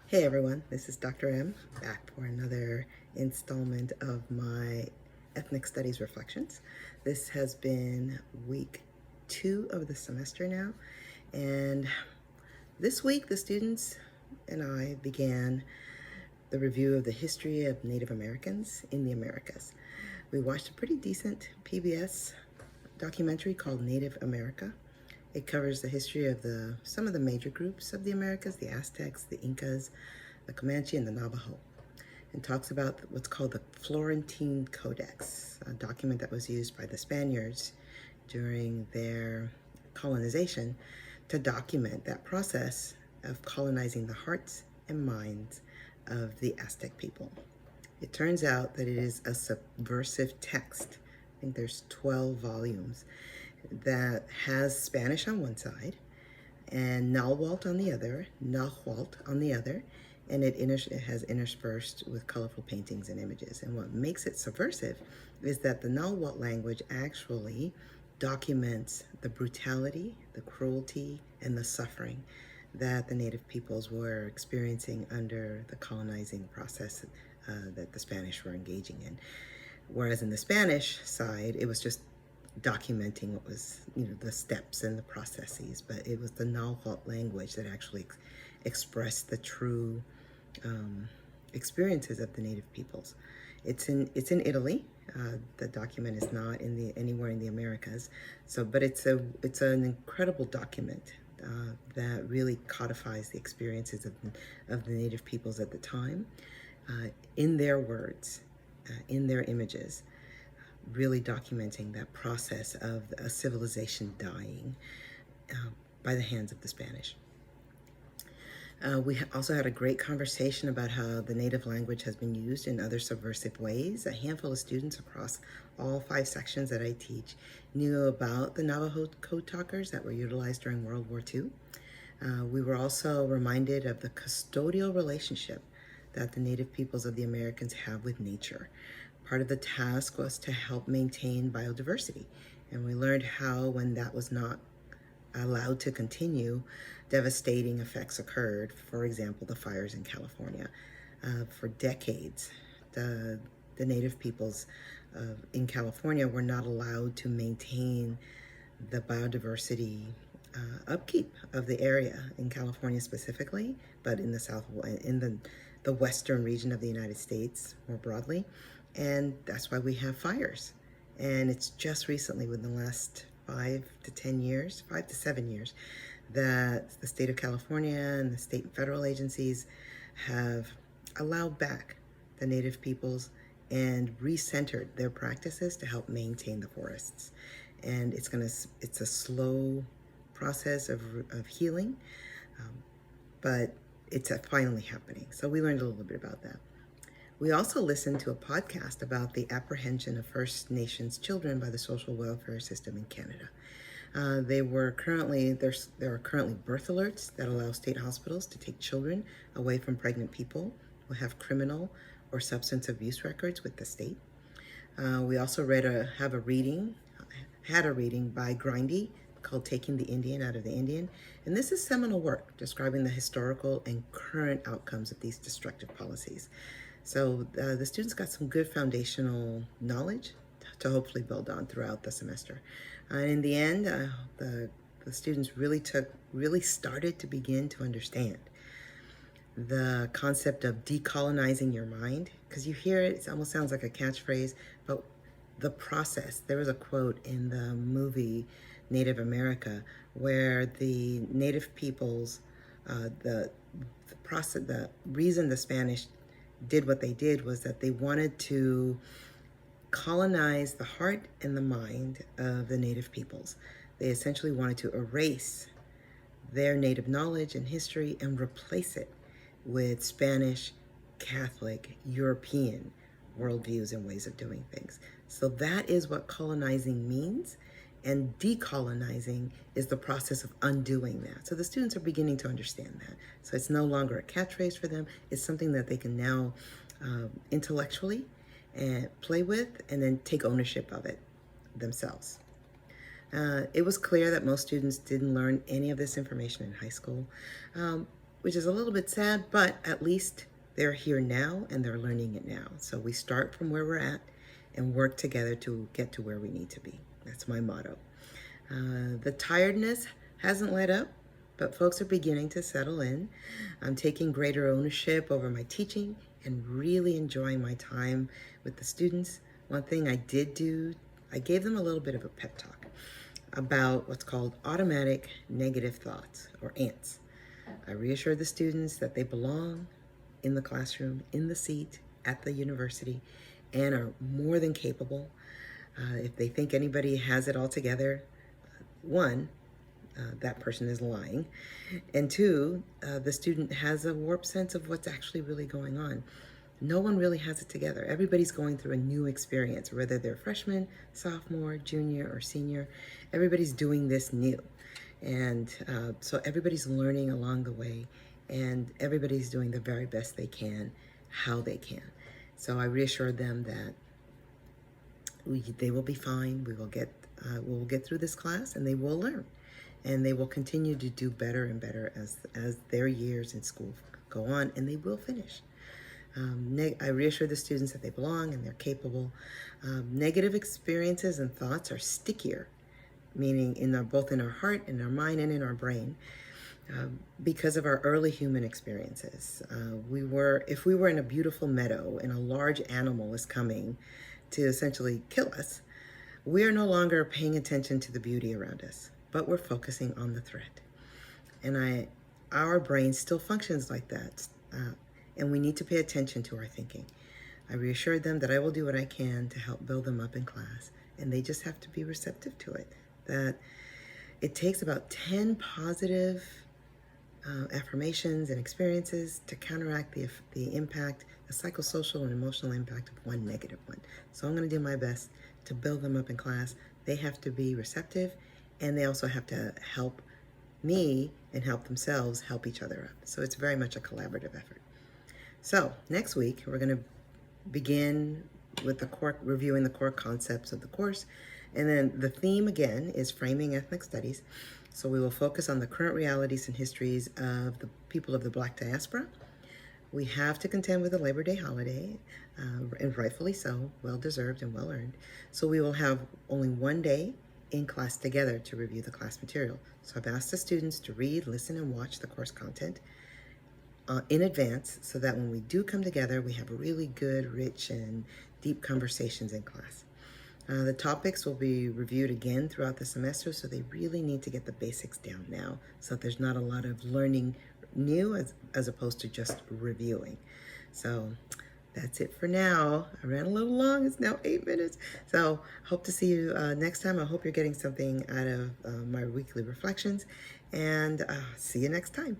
Hey everyone, this is Dr. M back for another installment of my Ethnic Studies Reflections. This has been week 2 of the semester now, and this week the students and I began the review of the history of Native Americans in the Americas. We watched a pretty decent PBS documentary called Native America. It covers the history of some of the major groups of the Americas, the Aztecs, the Incas, the Comanche, and the Navajo, and talks about what's called the Florentine Codex, a document that was used by the Spaniards during their colonization to document that process of colonizing the hearts and minds of the Aztec people. It turns out that it is a subversive text. I think there's 12 volumes that has Spanish on one side and Nahuatl on the other, and it has interspersed with colorful paintings and images. And what makes it subversive is that the Nahuatl language actually documents the brutality, the cruelty, and the suffering that the native peoples were experiencing under the colonizing process that the Spanish were engaging in. Whereas in the Spanish side, it was just documenting what was, the steps and the processes, but it was the Nahuatl language that actually expressed the true experiences of the native peoples. It's in Italy. The document is not anywhere in the Americas. But it's an incredible document that really codifies the experiences of the native peoples at the time, in their words, in their images, really documenting that process of a civilization dying by the hands of the Spanish. We also had a great conversation about how the native language has been used in other subversive ways. A handful of students across all 5 sections that I teach knew about the Navajo code talkers that were utilized during World War II. We were also reminded of the custodial relationship that the native peoples of the Americans have with nature. Part of the task was to help maintain biodiversity, and we learned how, when that was not allowed to continue, devastating effects occurred. For example, the fires in California. For decades, the native peoples in California were not allowed to maintain the biodiversity upkeep of the area in California specifically, but in the western region of the United States more broadly. And that's why we have fires. And it's just recently, within the last 5 to 7 years, that the state of California and the state and federal agencies have allowed back the native peoples and recentered their practices to help maintain the forests. And it's a slow process of healing, but it's finally happening. So we learned a little bit about that. We also listened to a podcast about the apprehension of First Nations children by the social welfare system in Canada. There are currently birth alerts that allow state hospitals to take children away from pregnant people who have criminal or substance abuse records with the state. We also had a reading by Grindy called Taking the Indian Out of the Indian. And this is seminal work describing the historical and current outcomes of these destructive policies. So the students got some good foundational knowledge to hopefully build on throughout the semester. And in the end, the students really started to begin to understand the concept of decolonizing your mind. Because you hear it almost sounds like a catchphrase, but the process. There was a quote in the movie Native America where the native peoples, the reason the Spanish did what they did was that they wanted to colonize the heart and the mind of the native peoples. They essentially wanted to erase their native knowledge and history and replace it with Spanish, Catholic, European worldviews and ways of doing things. So that is what colonizing means. And decolonizing is the process of undoing that. So the students are beginning to understand that. So it's no longer a catchphrase for them. It's something that they can now intellectually play with and then take ownership of it themselves. It was clear that most students didn't learn any of this information in high school, which is a little bit sad, but at least they're here now and they're learning it now. So we start from where we're at and work together to get to where we need to be. That's my motto. The tiredness hasn't let up, but folks are beginning to settle in. I'm taking greater ownership over my teaching and really enjoying my time with the students. One thing I did do, I gave them a little bit of a pep talk about what's called automatic negative thoughts, or ANTs. I reassured the students that they belong in the classroom, in the seat, at the university, and are more than capable. If they think anybody has it all together, one, that person is lying. And two, the student has a warped sense of what's actually really going on. No one really has it together. Everybody's going through a new experience, whether they're freshman, sophomore, junior, or senior. Everybody's doing this new. And so everybody's learning along the way, and everybody's doing the very best they can, how they can. So I reassured them that they will be fine. We'll get through this class, and they will learn. And they will continue to do better and better as their years in school go on, and they will finish. I reassure the students that they belong and they're capable. Negative experiences and thoughts are stickier, meaning both in our heart, in our mind, and in our brain, because of our early human experiences. If we were in a beautiful meadow and a large animal is coming to essentially kill us, we are no longer paying attention to the beauty around us, but we're focusing on the threat. And our brain still functions like that. And we need to pay attention to our thinking. I reassured them that I will do what I can to help build them up in class, and they just have to be receptive to it. That it takes about 10 positive affirmations and experiences to counteract the impact, the psychosocial and emotional impact of one negative one. So I'm going to do my best to build them up in class. They have to be receptive, and they also have to help me and help themselves help each other up. So it's very much a collaborative effort. So next week, we're going to begin with reviewing the core concepts of the course. And then the theme, again, is framing ethnic studies. So we will focus on the current realities and histories of the people of the Black diaspora. We have to contend with the Labor Day holiday, and rightfully so, well-deserved and well-earned. So we will have only one day in class together to review the class material. So I've asked the students to read, listen, and watch the course content in advance, so that when we do come together, we have really good, rich, and deep conversations in class. The topics will be reviewed again throughout the semester, so they really need to get the basics down now, so that there's not a lot of learning new as opposed to just reviewing. So that's it for now. I ran a little long. It's now 8 minutes. So hope to see you next time. I hope you're getting something out of my weekly reflections, and see you next time.